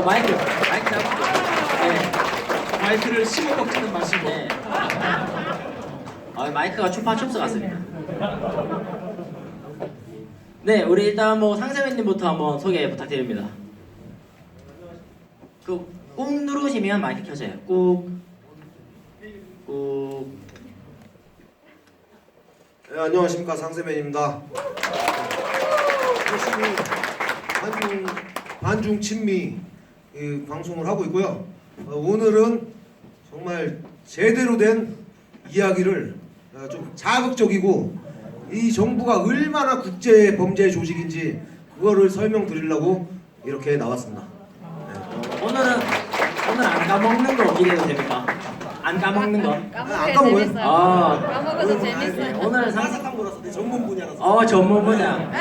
마이크 잡고. 네. 마이크를 씹어 먹는 맛이고. 네. 마이크가 추파춥스 같습니다. 네, 우리 일단 뭐 상세민님부터 한번 소개 부탁드립니다. 꾹 누르시면 마이크 켜져요. 꾹. 네, 안녕하십니까, 상세맨입니다. 열심히 반중 친미 방송을 하고 있고요. 오늘은 정말 제대로 된 이야기를 좀 자극적이고 이 정부가 얼마나 국제 범죄 조직인지 그거를 설명드리려고 이렇게 나왔습니다. 오늘 안 까먹는 거 기대도 됩니까? 안 까먹는 거? 안 까먹어야 까먹어요? 재밌어요. 아. 까먹어도 재밌어요. 오늘 상상한 거라서 내 전문 분야라서. 전문 분야.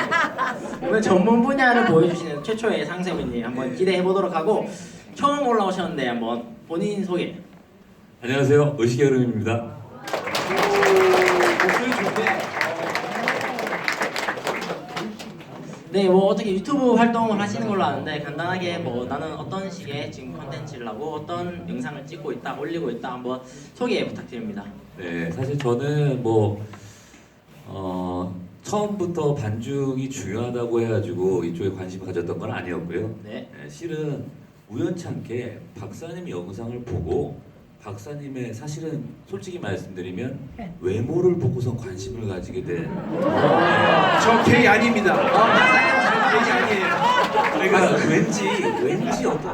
오늘 전문 분야를 보여주시는 최초의 상세민님 한번 기대해 보도록 하고 처음 올라오셨는데 한번 본인 소개. 안녕하세요. 의식의 흐름입니다. 목소리 좋네. 네, 뭐 어떻게 유튜브 활동을 하시는 걸로 아는데 간단하게 뭐 나는 어떤 식의 지금 컨텐츠를 하고 어떤 영상을 찍고 있다, 올리고 있다 한번 소개 부탁드립니다. 네, 사실 저는 처음부터 반죽이 중요하다고 해가지고 이쪽에 관심 가졌던 건 아니었고요. 네. 실은 우연찮게 박사님 영상을 보고 박사님의 사실은 솔직히 말씀드리면 외모를 보고선 관심을 가지게 된. 저 K 아닙니다. 저 K 아니에요. 그러니까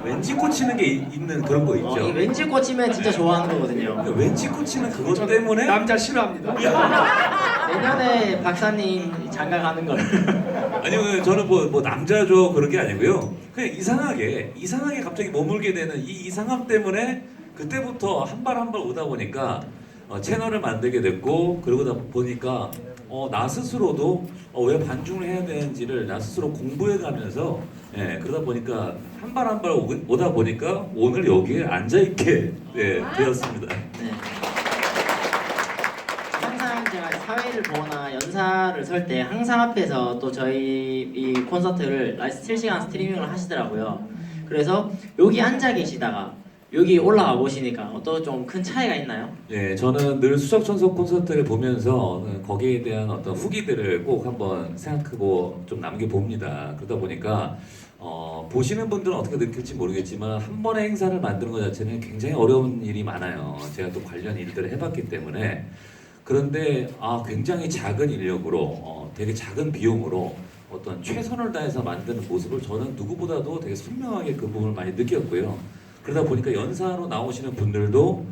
왠지 꽂히는 게 있는 그런 거 이 있죠. 왠지 꽂히면 진짜 좋아하는 거거든요. 그러니까 왠지 꽂히는 그것 때문에 남자 싫어합니다. 내년에 박사님 장가 가는 걸. 아니요, 저는 뭐 남자죠 그런 게 아니고요. 그냥 이상하게 갑자기 머물게 되는 이 이상함 때문에 그때부터 한 발 한 발 오다 보니까 채널을 만들게 됐고 그러다 보니까 나 스스로도 왜 반중을 해야 되는지를 나 스스로 공부해가면서 그러다 보니까 한 발 한 발 오다 보니까 오늘 여기에 앉아 있게 되었습니다. 네. 항상 제가 사회를 보거나 연사를 설 때 항상 앞에서 또 저희 이 콘서트를 실시간 스트리밍을 하시더라고요. 그래서 여기 앉아 계시다가 여기 올라가 보시니까 어떤 좀 큰 차이가 있나요? 예, 저는 늘 수석천석 콘서트를 보면서 거기에 대한 어떤 후기들을 꼭 한번 생각하고 좀 남겨봅니다. 그러다 보니까 보시는 분들은 어떻게 느낄지 모르겠지만 한 번의 행사를 만드는 것 자체는 굉장히 어려운 일이 많아요. 제가 또 관련 일들을 해봤기 때문에. 그런데 굉장히 작은 인력으로 되게 작은 비용으로 어떤 최선을 다해서 만드는 모습을 저는 누구보다도 되게 선명하게 그 부분을 많이 느꼈고요. 그러다 보니까 연사로 나오시는 분들도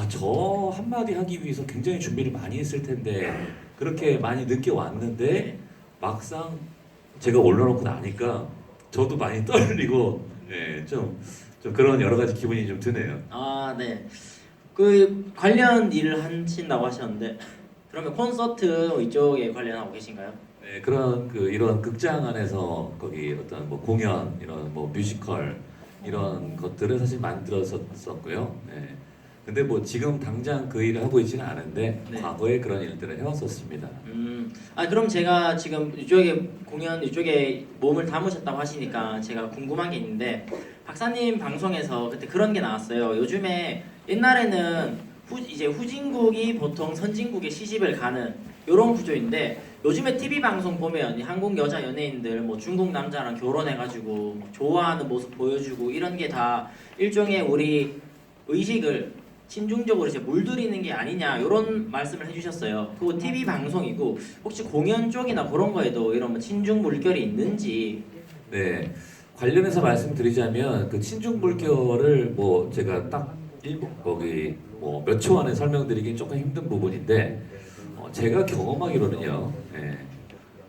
저 한마디 하기 위해서 굉장히 준비를 많이 했을 텐데 그렇게 많이 느껴왔는데 막상 제가 올려놓고 나니까 저도 많이 떨리고 좀 그런 여러 가지 기분이 좀 드네요. 네. 그 관련 일을 하신다고 하셨는데 그러면 콘서트 이쪽에 관련하고 계신가요? 네, 이런 극장 안에서 거기 어떤 뭐 공연 이런 뭐 뮤지컬 이런 것들을 사실 만들었었고요. 근데 뭐 지금 당장 그 일을 하고 있지는 않은데 네. 과거에 그런 일들을 해왔었습니다. 그럼 제가 지금 이쪽에 공연 이쪽에 몸을 담으셨다고 하시니까 제가 궁금한 게 있는데 박사님 방송에서 그때 그런 게 나왔어요. 요즘에 옛날에는 이제 후진국이 보통 선진국의 시집을 가는 이런 구조인데 요즘에 TV 방송 보면 한국 여자 연예인들 뭐 중국 남자랑 결혼해가지고 뭐 좋아하는 모습 보여주고 이런 게 다 일종의 우리 의식을 친중적으로 이제 물들이는 게 아니냐 이런 말씀을 해주셨어요. 그거 TV 방송이고 혹시 공연 쪽이나 그런 거에도 이런 뭐 친중 물결이 있는지. 네, 관련해서 말씀드리자면 그 친중 물결을 뭐 제가 딱 거기 뭐 몇 초 안에 설명드리긴 조금 힘든 부분인데 제가 경험하기로는요.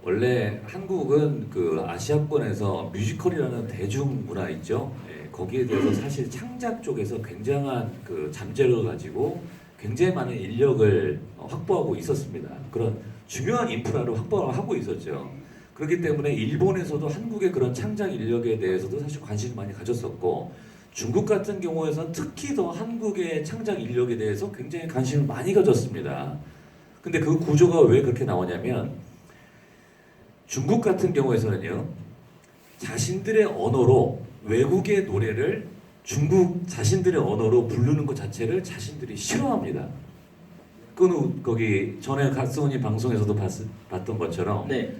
원래 한국은 그 아시아권에서 뮤지컬이라는 대중문화 있죠. 거기에 대해서 사실 창작 쪽에서 굉장한 그 잠재력을 가지고 굉장히 많은 인력을 확보하고 있었습니다. 그런 중요한 인프라를 확보하고 있었죠. 그렇기 때문에 일본에서도 한국의 그런 창작 인력에 대해서도 사실 관심을 많이 가졌었고 중국 같은 경우에선 특히 더 한국의 창작 인력에 대해서 굉장히 관심을 많이 가졌습니다. 근데 그 구조가 왜 그렇게 나오냐면 중국 같은 경우에서는요 자신들의 언어로 외국의 노래를 중국 자신들의 언어로 부르는 것 자체를 자신들이 싫어합니다. 그건 거기 전에 갓소니 방송에서도 봤던 것처럼 네.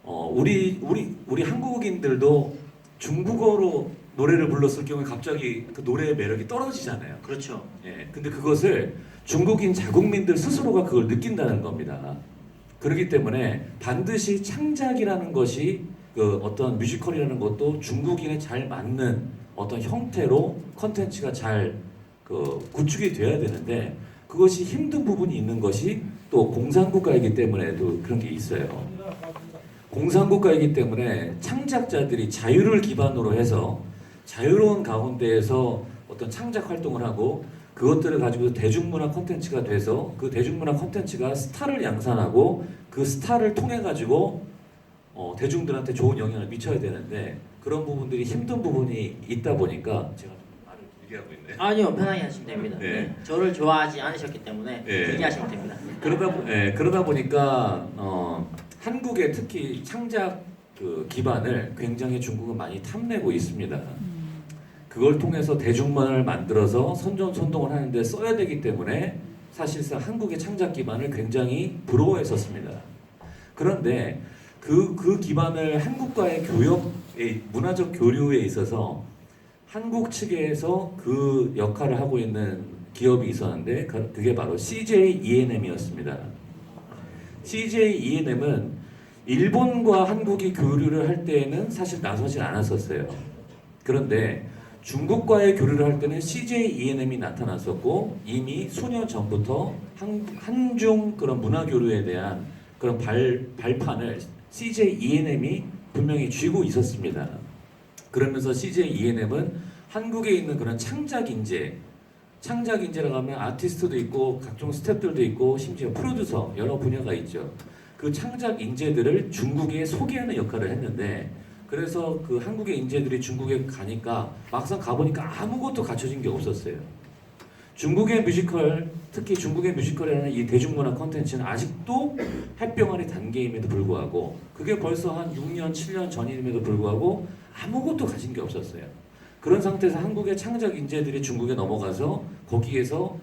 우리 한국인들도 중국어로 노래를 불렀을 경우에 갑자기 그 노래의 매력이 떨어지잖아요. 그렇죠. 예, 근데 그것을 중국인 자국민들 스스로가 그걸 느낀다는 겁니다. 그렇기 때문에 반드시 창작이라는 것이 그 어떤 뮤지컬이라는 것도 중국인에 잘 맞는 어떤 형태로 컨텐츠가 잘 그 구축이 돼야 되는데 그것이 힘든 부분이 있는 것이 또 공산국가이기 때문에도 그런 게 있어요. 공산국가이기 때문에 창작자들이 자유를 기반으로 해서 자유로운 가운데에서 어떤 창작 활동을 하고 그것들을 가지고 대중문화 콘텐츠가 돼서 그 대중문화 콘텐츠가 스타를 양산하고 그 스타를 통해 가지고 대중들한테 좋은 영향을 미쳐야 되는데 그런 부분들이 힘든 부분이 있다 보니까 제가 좀 말을 길게 하고 있네. 아니요, 편하게 하시면 됩니다. 네. 네. 저를 좋아하지 않으셨기 때문에 네. 길게 하시면 됩니다. 그러다 보니까 한국의 특히 창작 그 기반을 굉장히 중국은 많이 탐내고 있습니다. 그걸 통해서 대중문화를 만들어서 선전선동을 하는데 써야 되기 때문에 사실상 한국의 창작 기반을 굉장히 부러워했었습니다. 그런데 그 기반을 한국과의 교역의 문화적 교류에 있어서 한국 측에서 그 역할을 하고 있는 기업이 있었는데 그게 바로 CJ ENM이었습니다. CJ ENM은 일본과 한국이 교류를 할 때에는 사실 나서질 않았었어요. 그런데 중국과의 교류를 할 때는 CJ ENM이 나타났었고 이미 수년 전부터 한중 그런 문화 교류에 대한 그런 발판을 CJ ENM이 분명히 쥐고 있었습니다. 그러면서 CJ ENM은 한국에 있는 그런 창작인재라고 하면 아티스트도 있고 각종 스태프들도 있고 심지어 프로듀서 여러 분야가 있죠. 그 창작 인재들을 중국에 소개하는 역할을 했는데 그래서 그 한국의 인재들이 중국에 가니까 막상 가보니까 아무것도 갖춰진 게 없었어요. 중국의 뮤지컬, 특히 중국의 뮤지컬이라는 이 대중문화 콘텐츠는 아직도 햇병아리 단계임에도 불구하고 그게 벌써 한 6년, 7년 전임에도 불구하고 아무것도 가진 게 없었어요. 그런 상태에서 한국의 창작 인재들이 중국에 넘어가서 거기에서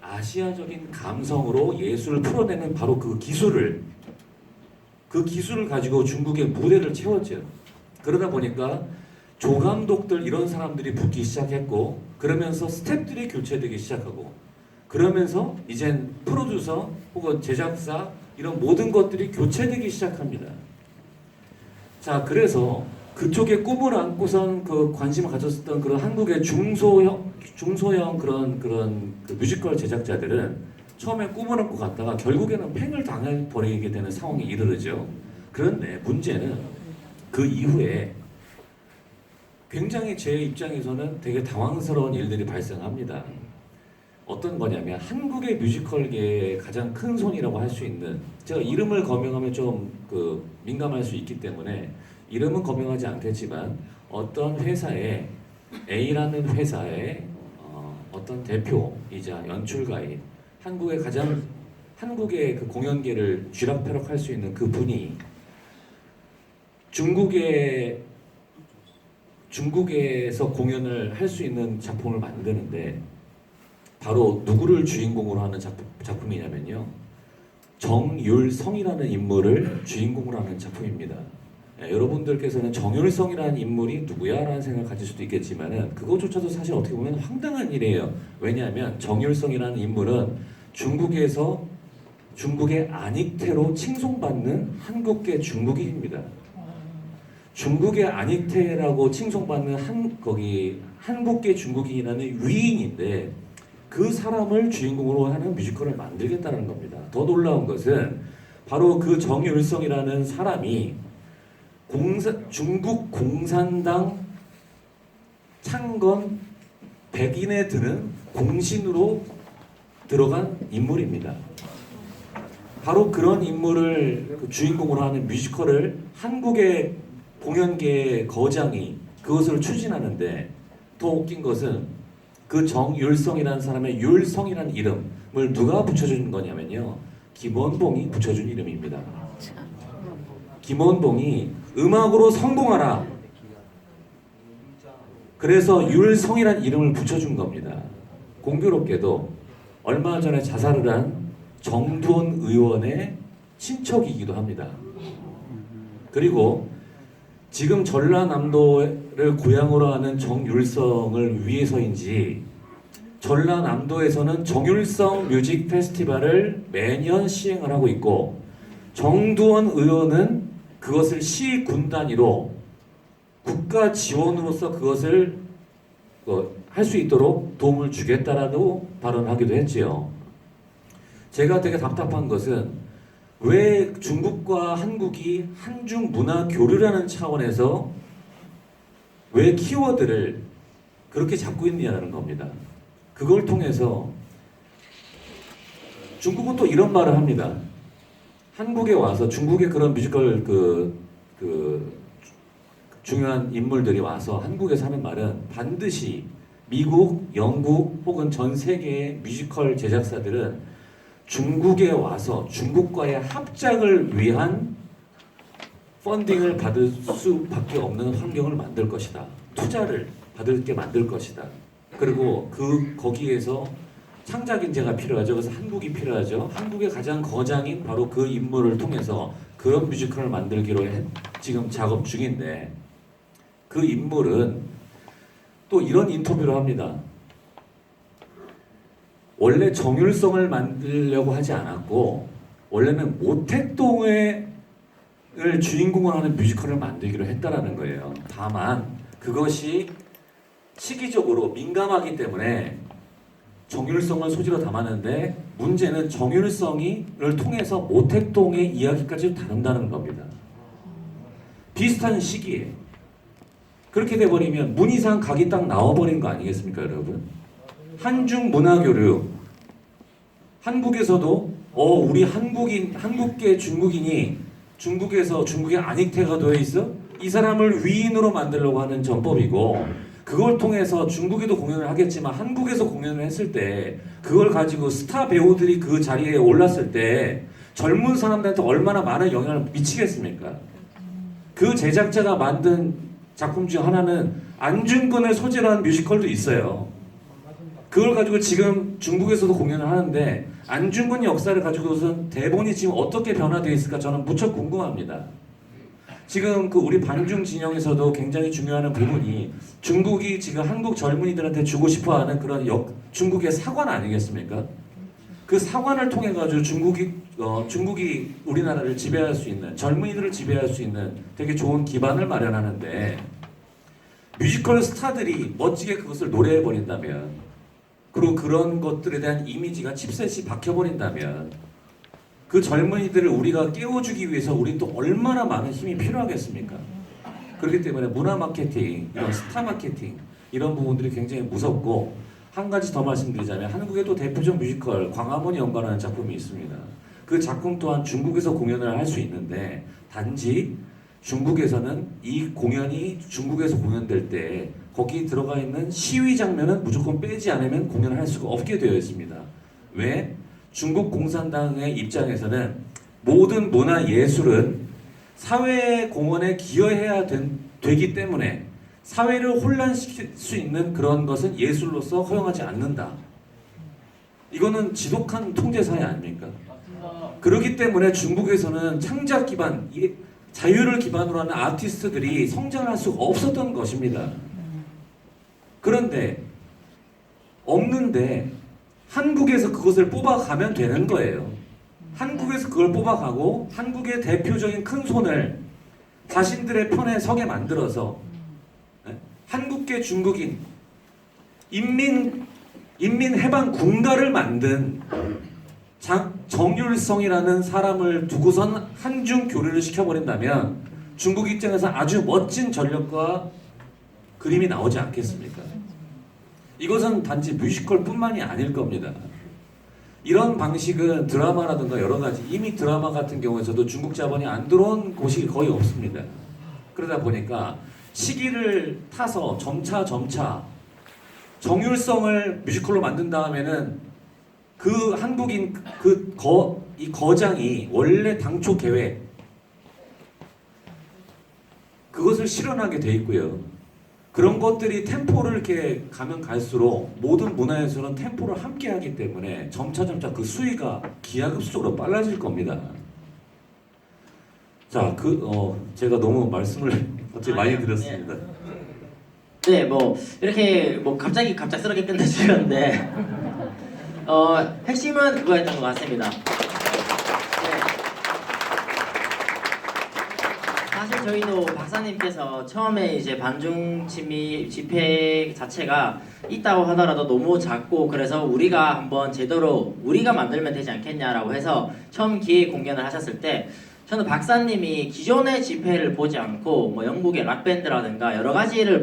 아시아적인 감성으로 예술을 풀어내는 바로 그 기술을 가지고 중국의 무대를 채웠죠. 그러다 보니까 조감독들 이런 사람들이 붙기 시작했고 그러면서 스태프들이 교체되기 시작하고 그러면서 이젠 프로듀서 혹은 제작사 이런 모든 것들이 교체되기 시작합니다. 자, 그래서 그쪽에 꿈을 안고선 그 관심을 가졌었던 그런 한국의 중소형 그런 그 뮤지컬 제작자들은 처음에 꿈을 안고 갔다가 결국에는 팽을 당해버리게 되는 상황에 이르르죠. 그런데 문제는 그 이후에 굉장히 제 입장에서는 되게 당황스러운 일들이 발생합니다. 어떤 거냐면 한국의 뮤지컬계의 가장 큰 손이라고 할 수 있는 제가 이름을 거명하면 좀 그 민감할 수 있기 때문에 이름은 거명하지 않겠지만 어떤 회사에 A라는 회사의 어떤 대표이자 연출가인 한국의 그 공연계를 쥐락펴락할 수 있는 그 분이 중국에서 공연을 할 수 있는 작품을 만드는데 바로 누구를 주인공으로 하는 작품이냐면요. 정율성이라는 인물을 주인공으로 하는 작품입니다. 여러분들께서는 정율성이라는 인물이 누구야라는 생각을 가질 수도 있겠지만은 그것조차도 사실 어떻게 보면 황당한 일이에요. 왜냐하면 정율성이라는 인물은 중국의 안익태로 칭송받는 한국계 중국인입니다. 중국의 안익태라고 칭송받는 한국계 중국인이라는 위인인데 그 사람을 주인공으로 하는 뮤지컬을 만들겠다는 겁니다. 더 놀라운 것은 바로 그 정율성이라는 사람이 중국 공산당 창건 100인에 드는 공신으로 들어간 인물입니다. 바로 그런 인물을 주인공으로 하는 뮤지컬을 한국의 공연계의 거장이 그것을 추진하는데 더 웃긴 것은 그 정율성이라는 사람의 율성이라는 이름을 누가 붙여준 거냐면요. 김원봉이 붙여준 이름입니다. 김원봉이 음악으로 성공하라. 그래서 율성이란 이름을 붙여준 겁니다. 공교롭게도 얼마 전에 자살을 한 정두원 의원의 친척이기도 합니다. 그리고 지금 전라남도를 고향으로 하는 정율성을 위해서인지 전라남도에서는 정율성 뮤직 페스티벌을 매년 시행을 하고 있고 정두원 의원은 그것을 시 군 단위로 국가 지원으로서 그것을 할 수 있도록 도움을 주겠다라고 발언하기도 했지요. 제가 되게 답답한 것은 왜 중국과 한국이 한중 문화 교류라는 차원에서 왜 키워드를 그렇게 잡고 있느냐는 겁니다. 그걸 통해서 중국은 또 이런 말을 합니다. 한국에 와서 중국의 그런 뮤지컬 중요한 인물들이 와서 한국에서 하는 말은 반드시 미국, 영국 혹은 전 세계의 뮤지컬 제작사들은 중국에 와서 중국과의 합작을 위한 펀딩을 받을 수밖에 없는 환경을 만들 것이다. 투자를 받을게 만들 것이다. 그리고 거기에서 창작 인재가 필요하죠. 그래서 한국이 필요하죠. 한국의 가장 거장인 바로 그 인물을 통해서 그런 뮤지컬을 만들기로 지금 작업 중인데 그 인물은 또 이런 인터뷰를 합니다. 원래 정율성을 만들려고 하지 않았고 원래는 모택동을 주인공으로 하는 뮤지컬을 만들기로 했다라는 거예요. 다만 그것이 시기적으로 민감하기 때문에 정율성을 소재로 담았는데 문제는 정율성을 통해서 모택동의 이야기까지 다룬다는 겁니다. 비슷한 시기에 그렇게 돼버리면 문희상 각이 딱 나와버린 거 아니겠습니까, 여러분? 한중 문화교류. 한국에서도 우리 한국계 중국인이 중국에서 중국의 안익태가 되어 있어? 이 사람을 위인으로 만들려고 하는 전법이고 그걸 통해서 중국에도 공연을 하겠지만 한국에서 공연을 했을 때 그걸 가지고 스타 배우들이 그 자리에 올랐을 때 젊은 사람들한테 얼마나 많은 영향을 미치겠습니까? 그 제작자가 만든 작품 중 하나는 안중근을 소재로 한 뮤지컬도 있어요. 그걸 가지고 지금 중국에서도 공연을 하는데 안중근 역사를 가지고선 대본이 지금 어떻게 변화되어 있을까 저는 무척 궁금합니다. 지금 그 우리 반중 진영에서도 굉장히 중요한 부분이 중국이 지금 한국 젊은이들한테 주고 싶어하는 그런 중국의 사관 아니겠습니까? 그 사관을 통해 가지고 중국이 우리나라를 지배할 수 있는 젊은이들을 지배할 수 있는 되게 좋은 기반을 마련하는데 뮤지컬 스타들이 멋지게 그것을 노래해 버린다면 그리고 그런 것들에 대한 이미지가 칩셋이 박혀 버린다면 그 젊은이들을 우리가 깨워주기 위해서 우리 또 얼마나 많은 힘이 필요하겠습니까? 그렇기 때문에 문화 마케팅, 이런 스타 마케팅 이런 부분들이 굉장히 무섭고 한 가지 더 말씀드리자면 한국에도 대표적 뮤지컬 광화문이 연관하는 작품이 있습니다. 그 작품 또한 중국에서 공연을 할 수 있는데 단지 중국에서는 이 공연이 중국에서 공연될 때 거기 들어가 있는 시위 장면은 무조건 빼지 않으면 공연을 할 수가 없게 되어 있습니다. 왜? 중국 공산당의 입장에서는 모든 문화 예술은 사회 공헌에 기여해야 되기 때문에 사회를 혼란시킬 수 있는 그런 것은 예술로서 허용하지 않는다. 이거는 지독한 통제사회 아닙니까? 그렇기 때문에 중국에서는 창작 기반, 자유를 기반으로 하는 아티스트들이 성장할 수가 없었던 것입니다. 그런데 없는데 한국에서 그것을 뽑아가면 되는 거예요. 한국에서 그걸 뽑아가고 한국의 대표적인 큰 손을 자신들의 편에 서게 만들어서 한국계 중국인 인민해방 군가를 만든 정율성이라는 사람을 두고선 한중 교류를 시켜버린다면 중국 입장에서 아주 멋진 전력과 그림이 나오지 않겠습니까? 이것은 단지 뮤지컬뿐만이 아닐 겁니다. 이런 방식은 드라마라든가 여러 가지 이미 드라마 같은 경우에서도 중국 자본이 안 들어온 곳이 거의 없습니다. 그러다 보니까 시기를 타서 점차 정율성을 뮤지컬로 만든 다음에는 그 한국인 이 거장이 원래 당초 계획 그것을 실현하게 돼 있고요. 그런 것들이 템포를 이렇게 가면 갈수록 모든 문화에서는 템포를 함께 하기 때문에 점차 그 수위가 기하급수적으로 빨라질 겁니다. 자, 제가 너무 말씀을 갑자기 많이 드렸습니다. 네, 뭐 이렇게 뭐 갑작스럽게 끝내주셨는데 핵심은 그거였던 것 같습니다. 네. 사실 저희도 박사님께서 처음에 이제 반중 친미 집회 자체가 있다고 하더라도 너무 작고 그래서 우리가 한번 제대로 우리가 만들면 되지 않겠냐라고 해서 처음 기획 공연을 하셨을 때 저는 박사님이 기존의 집회를 보지 않고 뭐 영국의 락밴드라든가 여러 가지를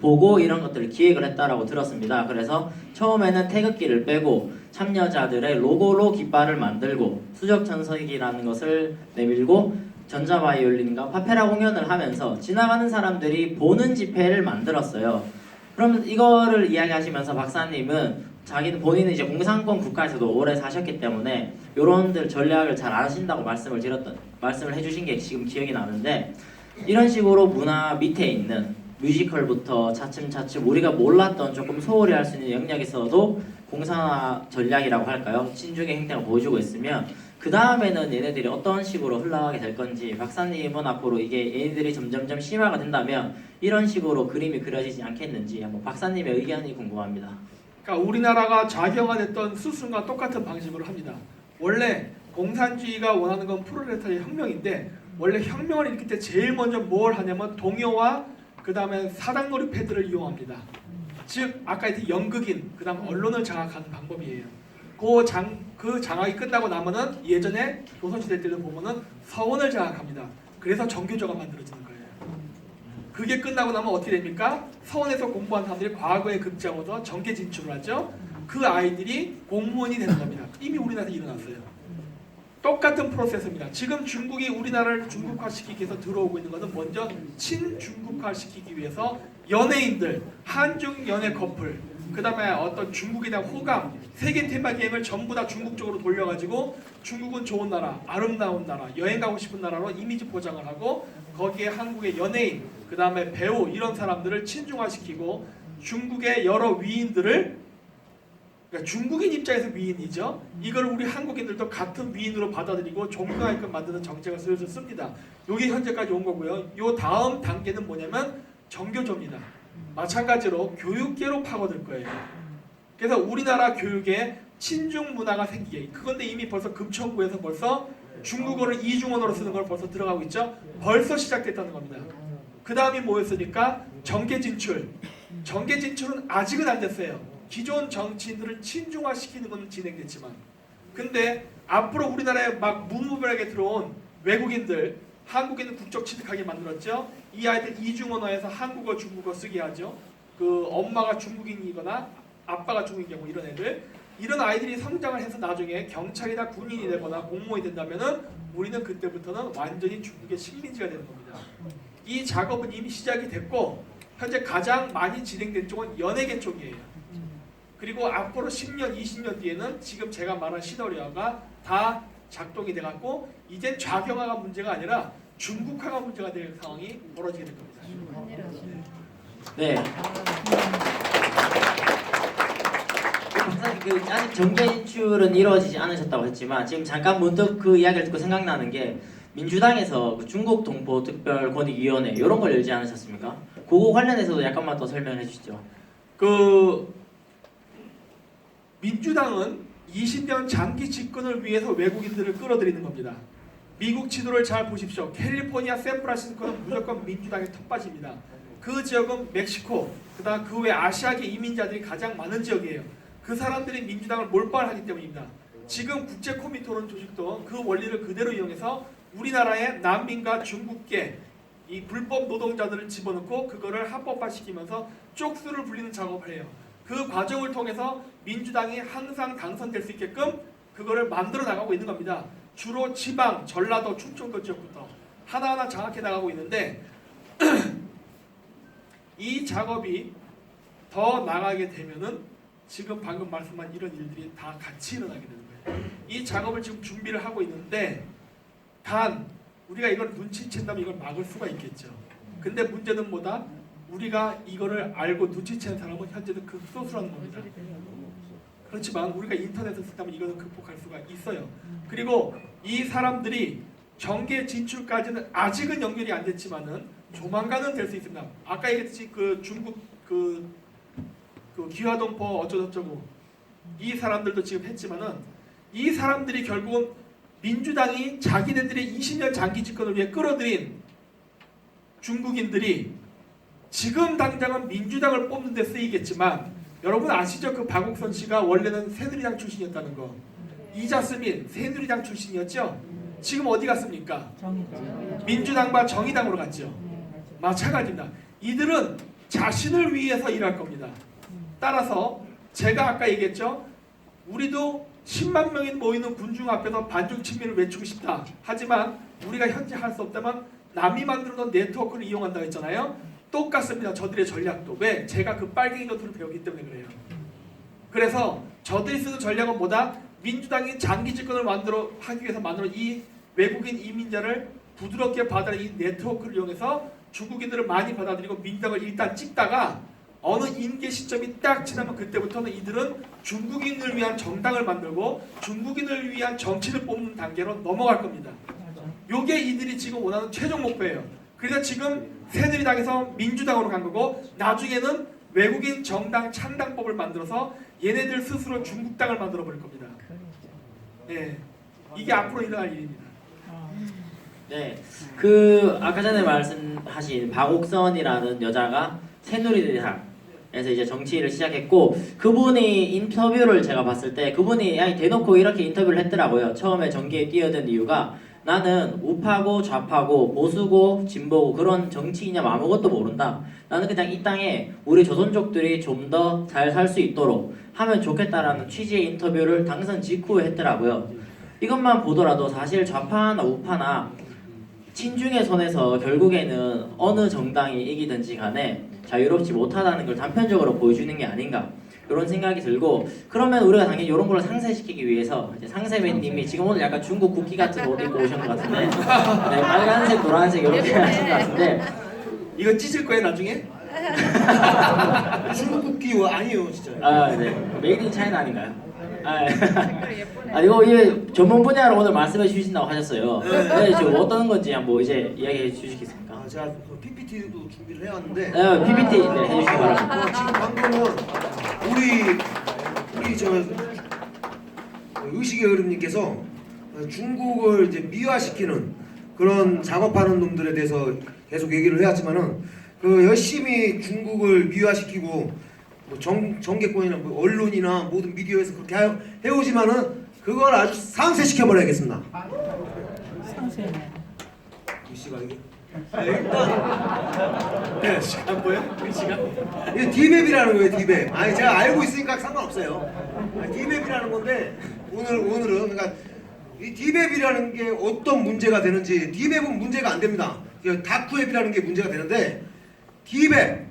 보고 이런 것들을 기획을 했다라고 들었습니다. 그래서 처음에는 태극기를 빼고 참여자들의 로고로 깃발을 만들고 수적 전서기라는 것을 내밀고 전자바이올린과 파페라 공연을 하면서 지나가는 사람들이 보는 집회를 만들었어요. 그럼 이거를 이야기하시면서 박사님은 본인은 이제 공산권 국가에서도 오래 사셨기 때문에 요런들 전략을 잘 아신다고 말씀을 해주신 게 지금 기억이 나는데 이런 식으로 문화 밑에 있는 뮤지컬부터 차츰차츰 우리가 몰랐던 조금 소홀히 할 수 있는 영역에서도 공산화 전략이라고 할까요? 친중의 행태가 보여주고 있으면 그 다음에는 얘네들이 어떤 식으로 흘러가게 될 건지 박사님은 앞으로 이게 얘네들이 점점점 심화가 된다면 이런 식으로 그림이 그려지지 않겠는지 한번 박사님의 의견이 궁금합니다. 그러니까 우리나라가 좌경화됐던 수순과 똑같은 방식으로 합니다. 원래 공산주의가 원하는 건 프롤레타리아 혁명인데 원래 혁명을 일으킬 때 제일 먼저 뭘 하냐면 동요와 그 다음에 사당놀이 패드를 이용합니다. 즉 아까 했던 연극인 그 다음 언론을 장악하는 방법이에요. 그 장악이 끝나고 나면은 예전에 조선시대 때도 보면은 서원을 장악합니다. 그래서 정교조가 만들어지는 거예요. 그게 끝나고 나면 어떻게 됩니까? 서원에서 공부한 사람들이 과거에 급제하고서 정계 진출을 하죠. 그 아이들이 공무원이 되는 겁니다. 이미 우리나라에서 일어났어요. 똑같은 프로세스입니다. 지금 중국이 우리나라를 중국화시키기 위해서 들어오고 있는 것은 먼저 친중국화시키기 위해서 연예인들, 한중 연예 커플, 그 다음에 어떤 중국에 대한 호감, 세계 테마 게임을 전부 다 중국 쪽으로 돌려가지고 중국은 좋은 나라, 아름다운 나라, 여행 가고 싶은 나라로 이미지 포장을 하고 거기에 한국의 연예인, 그 다음에 배우 이런 사람들을 친중화시키고 중국의 여러 위인들을 그러니까 중국인 입장에서 위인이죠. 이걸 우리 한국인들도 같은 위인으로 받아들이고 존경하게끔 만드는 정책을 슬슬 씁니다. 이게 현재까지 온 거고요. 요 다음 단계는 뭐냐면 정교조입니다. 마찬가지로 교육계로 파고들 거예요. 그래서 우리나라 교육에 친중 문화가 생기게 그건데 이미 벌써 금천구에서 벌써 중국어를 이중언어로 쓰는 걸 벌써 들어가고 있죠. 벌써 시작됐다는 겁니다. 그 다음이 뭐였으니까 정계 진출. 정계 진출은 아직은 안 됐어요. 기존 정치인들을 친중화시키는 건 진행됐지만 근데 앞으로 우리나라에 막 무분별하게 들어온 외국인들 한국인은 국적 취득하게 만들었죠. 이 아이들 이중언어에서 한국어 중국어 쓰게 하죠. 그 엄마가 중국인이거나 아빠가 중국인 경우 이런 애들 이런 아이들이 성장을 해서 나중에 경찰이나 군인이 되거나 공무원이 된다면은 우리는 그때부터는 완전히 중국의 식민지가 되는 겁니다. 이 작업은 이미 시작이 됐고 현재 가장 많이 진행된 쪽은 연예계 쪽이에요. 그리고 앞으로 10년, 20년 뒤에는 지금 제가 말한 시나리오가 다 작동이 돼갖고 이제 좌경화가 문제가 아니라 중국화가 문제가 될 상황이 벌어지게 될 겁니다. 네. 박사님 아직 정계 진출은 이루어지지 않으셨다고 했지만 지금 잠깐 문득 그 이야기를 듣고 생각나는 게 민주당에서 그 중국 동포 특별권익위원회 이런 걸 열지 않으셨습니까? 그거 관련해서도 약간만 더 설명해 주시죠. 민주당은 20년 장기 집권을 위해서 외국인들을 끌어들이는 겁니다. 미국 지도를 잘 보십시오. 캘리포니아 샌프란시스코는 무조건 민주당의 텃밭입니다. 그 지역은 멕시코, 그다음 그 외 아시아계 이민자들이 가장 많은 지역이에요. 그 사람들이 민주당을 몰빵하기 때문입니다. 지금 국제코미토론 조직도 그 원리를 그대로 이용해서 우리나라의 난민과 중국계 이 불법 노동자들을 집어넣고 그거를 합법화시키면서 쪽수를 불리는 작업을 해요. 그 과정을 통해서 민주당이 항상 당선될 수 있게끔 그거를 만들어 나가고 있는 겁니다. 주로 지방, 전라도, 충청도 지역부터 하나하나 장악해 나가고 있는데 이 작업이 더 나가게 되면은 지금 방금 말씀한 이런 일들이 다 같이 일어나게 되는 거예요. 이 작업을 지금 준비를 하고 있는데 단 우리가 이걸 눈치챈다면 이걸 막을 수가 있겠죠. 근데 문제는 뭐다? 우리가 이거를 알고 눈치챈 사람은 현재도 극소수라는 겁니다. 그렇지만 우리가 인터넷을 쓴다면 이거는 극복할 수가 있어요. 그리고 이 사람들이 정계 진출까지는 아직은 연결이 안 됐지만은 조만간은 될 수 있습니다. 아까 얘기했듯이 그 중국 그 기화동포 어쩌고저쩌고 이 사람들도 지금 했지만은 이 사람들이 결국은 민주당이 자기네들의 20년 장기 집권을 위해 끌어들인 중국인들이 지금 당장은 민주당을 뽑는 데 쓰이겠지만 여러분 아시죠? 그 박옥선 씨가 원래는 새누리당 출신이었다는 거. 이자스민 새누리당 출신이었죠? 지금 어디 갔습니까? 민주당과 정의당으로 갔죠. 마찬가지입니다. 이들은 자신을 위해서 일할 겁니다. 따라서 제가 아까 얘기했죠. 우리도 10만 명이 모이는 군중 앞에서 반중 친미를 외치고 싶다. 하지만 우리가 현재 할 수 없다면 남이 만들어놓은 네트워크를 이용한다고 했잖아요. 똑같습니다. 저들의 전략도. 왜? 제가 그 빨갱이 노트를 배우기 때문에 그래요. 그래서 저들이 쓰는 전략은 뭐다? 민주당이 장기 집권을 하기 위해서 만들어 이 외국인 이민자를 부드럽게 받아들이는 이 네트워크를 이용해서 중국인들을 많이 받아들이고 민주당을 일단 찍다가 어느 임계 시점이 딱 지나면 그때부터는 이들은 중국인을 위한 정당을 만들고 중국인을 위한 정치를 뽑는 단계로 넘어갈 겁니다. 요게 이들이 지금 원하는 최종 목표예요. 그래서 지금 새누리당에서 민주당으로 간 거고 나중에는 외국인 정당 창당법을 만들어서 얘네들 스스로 중국당을 만들어 버릴 겁니다. 네, 이게 앞으로 일어날 일입니다. 네, 그 아까 전에 말씀하신 박옥선이라는 여자가 새누리당에서 이제 정치를 시작했고 그분이 인터뷰를 제가 봤을 때 그분이 아니 대놓고 이렇게 인터뷰를 했더라고요. 처음에 정계에 뛰어든 이유가 나는 우파고 좌파고 보수고 진보고 그런 정치 이념 아무것도 모른다. 나는 그냥 이 땅에 우리 조선족들이 좀 더 잘 살 수 있도록 하면 좋겠다라는 취지의 인터뷰를 당선 직후에 했더라고요. 이것만 보더라도 사실 좌파나 우파나 친중의 선에서 결국에는 어느 정당이 이기든지 간에 자유롭지 못하다는 걸 단편적으로 보여주는 게 아닌가 이런 생각이 들고 그러면 우리가 당연히 이런 걸 상쇄시키기 위해서 이제 상세맨님이 지금 오늘 약간 중국 국기 같은 옷 입고 오신 것 같은데 네, 빨간색 노란색 이렇게 하신 것 같은데 이거 찢을 거예요 나중에? 중국 국기 아니에요 진짜. 아, 네. 메이드 인 차이나 아닌가요? 아, 이거 이게 전문 분야로 오늘 말씀해 주신다고 하셨어요. 네, 지금 어떤 건지 한번 이제 이야기해 주시겠습니까? 아, 제가 그 PPT도 준비를 해왔는데 네, PPT 네, 해주시기 바랍니다. 지금 방금은 우리 저 의식의 흐름님께서 중국을 이제 미화시키는 그런 작업하는 놈들에 대해서 계속 얘기를 해왔지만은 그 열심히 중국을 미화시키고 뭐 정계권이나 뭐 언론이나 모든 미디어에서 그렇게 해오지만은 그걸 아주 상쇄시켜버려야겠습니다. 상쇄네. 이 씨가 이게 일단 네, 시간 뭐예요? 그 시간? 이게 디맵이라는 거예요, 디맵. 아니 제가 알고 있으니까 상관없어요. 디맵이라는 건데 오늘은 그러니까 이 디맵이라는 게 어떤 문제가 되는지 디맵은 문제가 안 됩니다. 다크웹이라는 게 문제가 되는데 디맵은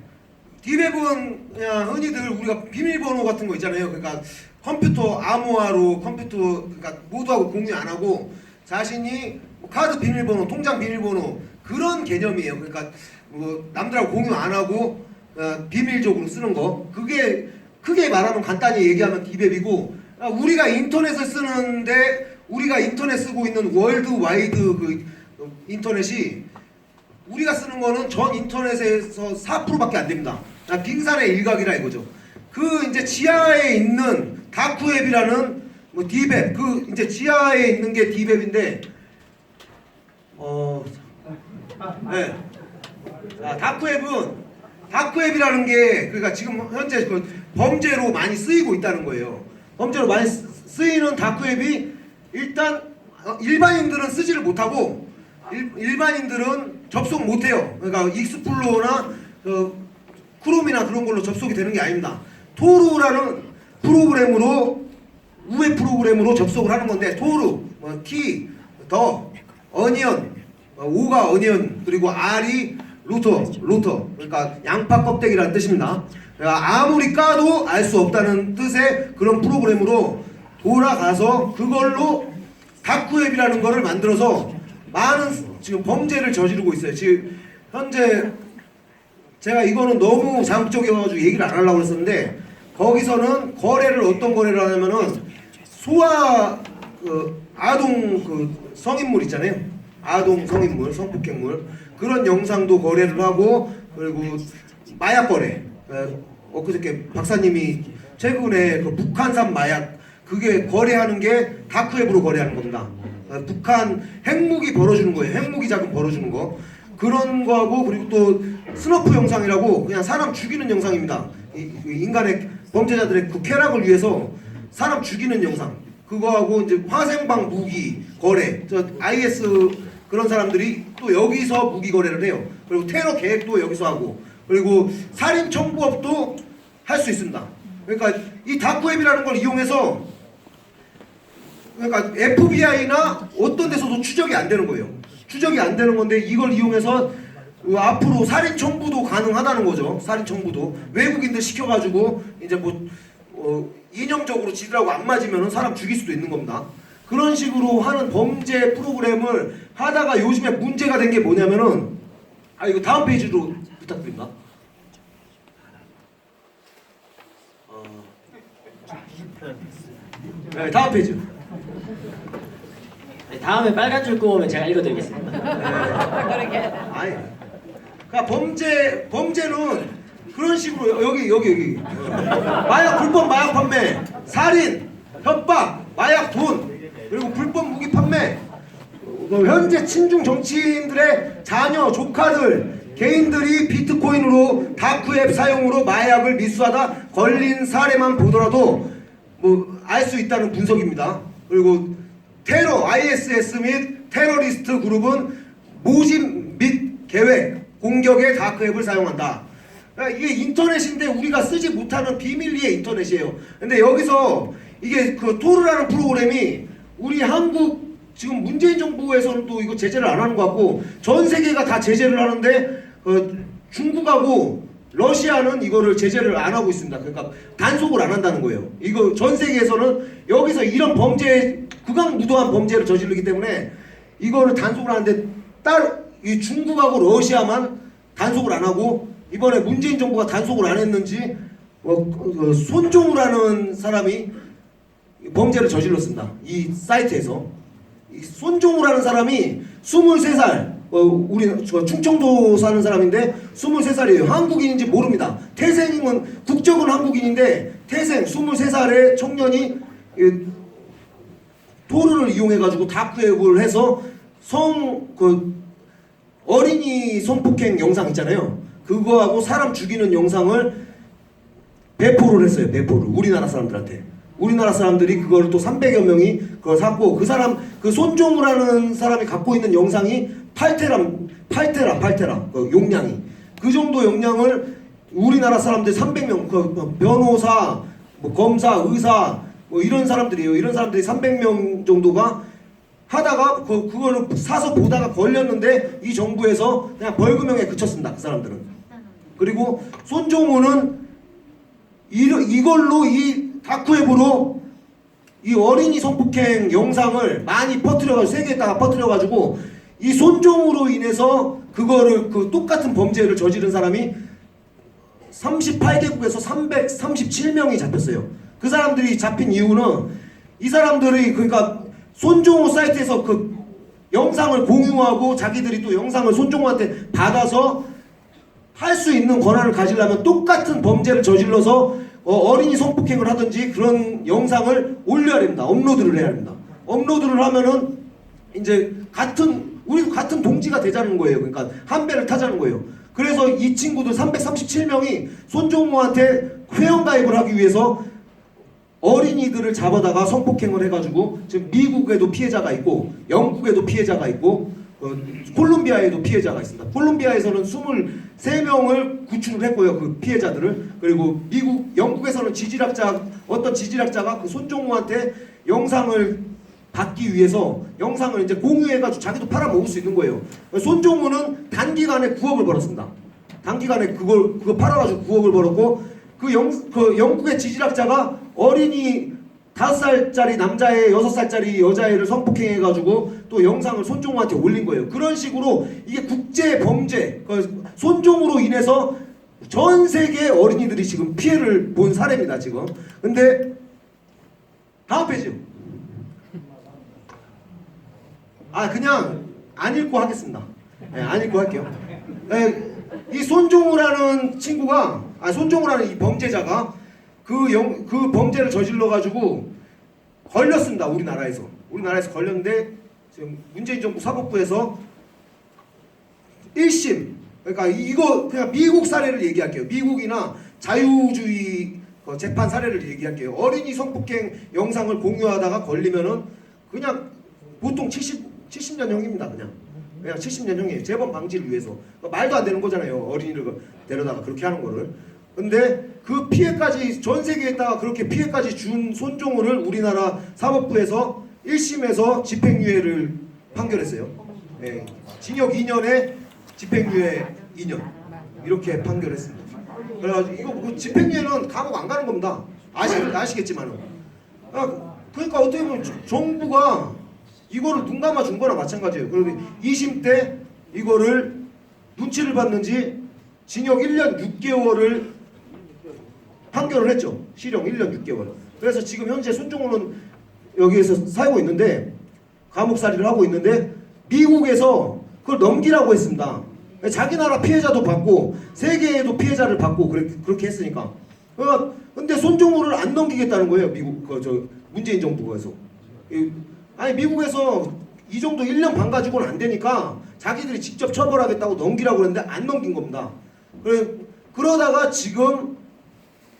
그냥 흔히들 우리가 비밀번호 같은 거 있잖아요. 그러니까 컴퓨터 암호화로 컴퓨터 그러니까 모두하고 공유 안 하고 자신이 뭐 카드 비밀번호, 통장 비밀번호 그런 개념이에요. 그러니까 뭐 남들하고 공유 안 하고 비밀적으로 쓰는 거. 그게 크게 말하면 간단히 얘기하면 디맵이고 우리가 인터넷을 쓰는데 우리가 인터넷 쓰고 있는 월드와이드 그 인터넷이 우리가 쓰는 거는 전 인터넷에서 4%밖에 안 됩니다. 빙산의 일각이라 이거죠. 그 이제 지하에 있는 다크웹이라는 뭐 디웹 그 이제 지하에 있는 게 디웹인데 네. 다크웹이라는 게 그러니까 지금 현재 그 범죄로 많이 쓰이고 있다는 거예요. 범죄로 많이 쓰이는 다크웹이 일단 일반인들은 쓰지를 못하고 일반인들은 접속 못해요. 그러니까 익스플로어나 크롬이나 그런 걸로 접속이 되는 게 아닙니다. 토르라는 프로그램으로 우회 프로그램으로 접속을 하는 건데 토르, T, 더, 어니언, O가 어니언 그리고 R이 루터 그러니까 양파 껍데기라는 뜻입니다. 그러니까 아무리 까도 알 수 없다는 뜻의 그런 프로그램으로 돌아가서 그걸로 다크웹이라는 거를 만들어서 많은 지금 범죄를 저지르고 있어요. 지금 현재 제가 이거는 너무 자극적이어가지고 얘기를 안 하려고 했었는데 거기서는 거래를 어떤 거래를 하냐면은 소아 아동 성인물 있잖아요. 아동 성인물, 성폭행물 그런 영상도 거래를 하고 그리고 마약 거래. 엊그저께 박사님이 최근에 그 북한산 마약 그게 거래하는 게 다크웹으로 거래하는 겁니다. 북한 핵무기 벌어주는 거예요. 핵무기 자금 벌어주는 거. 그런 거하고 그리고 또 스너프 영상이라고 그냥 사람 죽이는 영상입니다. 인간의 범죄자들의 그 쾌락을 위해서 사람 죽이는 영상. 그거하고 이제 화생방 무기 거래. 저 IS 그런 사람들이 또 여기서 무기 거래를 해요. 그리고 테러 계획도 여기서 하고 그리고 살인 청부업도 할 수 있습니다. 그러니까 이 다크웹이라는 걸 이용해서 그러니까 FBI나 어떤 데서도 추적이 안 되는 거예요. 추적이 안 되는 건데 이걸 이용해서 앞으로 살인 청부도 가능하다는 거죠. 살인 청부도 외국인들 시켜가지고 이제 뭐 인형적으로 지들하고 안 맞으면 사람 죽일 수도 있는 겁니다. 그런 식으로 하는 범죄 프로그램을 하다가 요즘에 문제가 된 게 뭐냐면은 이거 다음 페이지로 부탁드립니다. 네, 다음 페이지. 네, 다음에 빨간 줄 꼬우면 제가 읽어드리겠습니다. 아니, 그러니까 범죄는 그런 식으로 여기 마약 불법 마약 판매, 살인, 협박, 마약 돈 그리고 불법 무기 판매. 현재 친중 정치인들의 자녀, 조카들, 개인들이 비트코인으로 다크웹 사용으로 마약을密수하다 걸린 사례만 보더라도 뭐 알 수 있다는 분석입니다. 그리고 테러, ISS 및 테러리스트 그룹은 모집 및 계획, 공격에 다크웹을 사용한다. 그러니까 이게 인터넷인데 우리가 쓰지 못하는 비밀리에 인터넷이에요. 근데 여기서 이게 그 토르라는 프로그램이 우리 한국 지금 문재인 정부에서는 또 이거 제재를 안 하는 것 같고 전 세계가 다 제재를 하는데 중국하고 러시아는 이거를 제재를 안 하고 있습니다. 그러니까 단속을 안 한다는 거예요. 이거 전 세계에서는 여기서 이런 범죄 극악무도한 범죄를 저지르기 때문에 이거를 단속을 하는데 따로 이 중국하고 러시아만 단속을 안 하고 이번에 문재인 정부가 단속을 안 했는지 손종우라는 사람이 범죄를 저질렀습니다. 이 사이트에서 이 손종우라는 사람이 23살 우리 충청도 사는 사람인데 23살이에요. 한국인인지 모릅니다. 태생은 국적은 한국인인데 태생 23살의 청년이 토르를 이용해가지고 다크웹을 해서 어린이 성폭행 영상 있잖아요. 그거하고 사람 죽이는 영상을 배포를 했어요. 배포를 우리나라 사람들한테. 우리나라 사람들이 그거를 또 300여 명이 그걸 샀고 그 사람 그 손종우라는 사람이 갖고 있는 영상이 8테라 그 용량이 그 정도 용량을 우리나라 사람들 300명 그 변호사 뭐 검사 의사 뭐 이런 사람들이에요. 이런 사람들이 300명 정도가 하다가 그거를 사서 보다가 걸렸는데 이 정부에서 그냥 벌금형에 그쳤습니다. 그 사람들은. 그리고 손종우는 이걸로 이 다크웹으로 이 어린이 성폭행 영상을 많이 퍼뜨려가지고 세계에다가 퍼뜨려가지고 이 손종으로 인해서 그거를 그 똑같은 범죄를 저지른 사람이 38개국에서 337명이 잡혔어요. 그 사람들이 잡힌 이유는 이 사람들이 그러니까 손종호 사이트에서 그 영상을 공유하고 자기들이 또 영상을 손종호한테 받아서 할 수 있는 권한을 가지려면 똑같은 범죄를 저질러서 어린이 성폭행을 하든지 그런 영상을 올려야 됩니다. 업로드를 해야 됩니다. 업로드를 하면은 이제 우리 같은 동지가 되자는 거예요. 그러니까 한 배를 타자는 거예요. 그래서 이 친구들 337명이 손종호한테 회원가입을 하기 위해서 어린이들을 잡아다가 성폭행을 해가지고 지금 미국에도 피해자가 있고 영국에도 피해자가 있고 콜롬비아에도 피해자가 있습니다. 콜롬비아에서는 23명을 구출을 했고요. 그 피해자들을. 그리고 영국에서는 어떤 지질학자가 그 손종호한테 영상을 받기 위해서 영상을 이제 공유해가지고 자기도 팔아먹을 수 있는 거예요. 손종호는 단기간에 9억을 벌었습니다. 단기간에 그거 팔아가지고 9억을 벌었고 그 영국의 지질학자가 어린이 5살짜리 남자애 6살짜리 여자애를 성폭행해가지고 또 영상을 손종호한테 올린 거예요. 그런 식으로 이게 국제 범죄 손종으로 인해서 전 세계 어린이들이 지금 피해를 본 사례입니다 지금. 근데 다음 페이지요. 그냥 안 읽고 하겠습니다. 네, 안 읽고 할게요. 네, 이 손종우라는 친구가, 손종우라는 이 범죄자가 그 범죄를 저질러 가지고 걸렸습니다. 우리나라에서 걸렸는데 지금 문재인 정부 사법부에서 1심, 그러니까 이거 그냥 미국 사례를 얘기할게요. 미국이나 자유주의 재판 사례를 얘기할게요. 어린이 성폭행 영상을 공유하다가 걸리면은 그냥 보통 70년형입니다. 그냥 70년형이에요. 재범 방지를 위해서. 말도 안 되는 거잖아요. 어린이를 데려다가 그렇게 하는 거를. 근데 그 피해까지 전 세계에다가 그렇게 피해까지 준 손종우를 우리나라 사법부에서 1심에서 집행유예를 판결했어요. 네. 징역 2년에 집행유예 2년 이렇게 판결했습니다. 그래가지고 이거 집행유예는 감옥 안 가는 겁니다. 아시겠지만은. 그러니까 어떻게 보면 정부가 이거를 눈 감아 준 거나 마찬가지예요. 그런데 2심 때 이거를 눈치를 봤는지 징역 1년 6개월을 판결을 했죠. 실형 1년 6개월. 그래서 지금 현재 손종우는 여기에서 살고 있는데 감옥살이를 하고 있는데 미국에서 그걸 넘기라고 했습니다. 자기 나라 피해자도 받고 세계에도 피해자를 받고 그렇게 했으니까. 근데 손종우를 안 넘기겠다는 거예요. 문재인 정부에서. 아니 미국에서 이 정도 1년 반 가지고는 안 되니까 자기들이 직접 처벌하겠다고 넘기라고 그랬는데 안 넘긴 겁니다. 그러다가 지금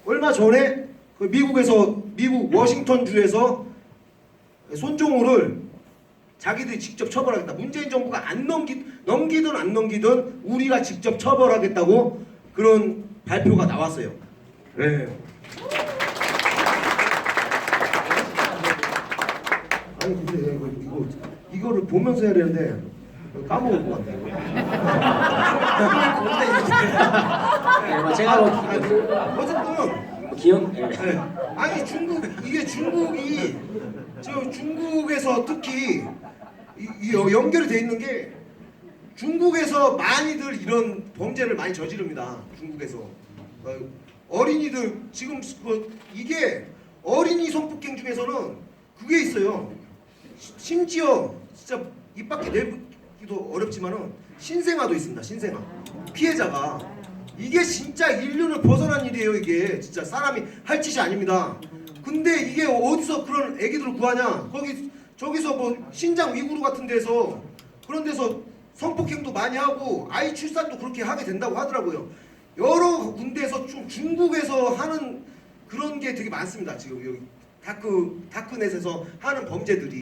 얼마 전에 미국 워싱턴주에서 손종우를 자기들이 직접 처벌하겠다. 문재인 정부가 넘기든 안 넘기든 우리가 직접 처벌하겠다고 그런 발표가 나왔어요. 네. 아니 근데 이거를 보면서 해야 되는데 까먹을 것 같아요. 제가 어쨌든 기억. 네. 아니 중국이 중국에서 특히 연결이 돼 있는 게 중국에서 많이들 이런 범죄를 많이 저지릅니다. 중국에서 어린이들 지금 이게 어린이 성폭행 중에서는 그게 있어요. 심지어 진짜 입 밖에 내기도 어렵지만은 신생아도 있습니다. 신생아 피해자가 이게 진짜 인륜을 벗어난 일이에요. 이게 진짜 사람이 할 짓이 아닙니다. 근데 이게 어디서 그런 애기들을 구하냐? 저기서 뭐 신장 위구르 같은 데서 그런 데서 성폭행도 많이 하고 아이 출산도 그렇게 하게 된다고 하더라고요. 여러 군데에서 좀 중국에서 하는 그런 게 되게 많습니다. 지금 여기 다크넷에서 하는 범죄들이.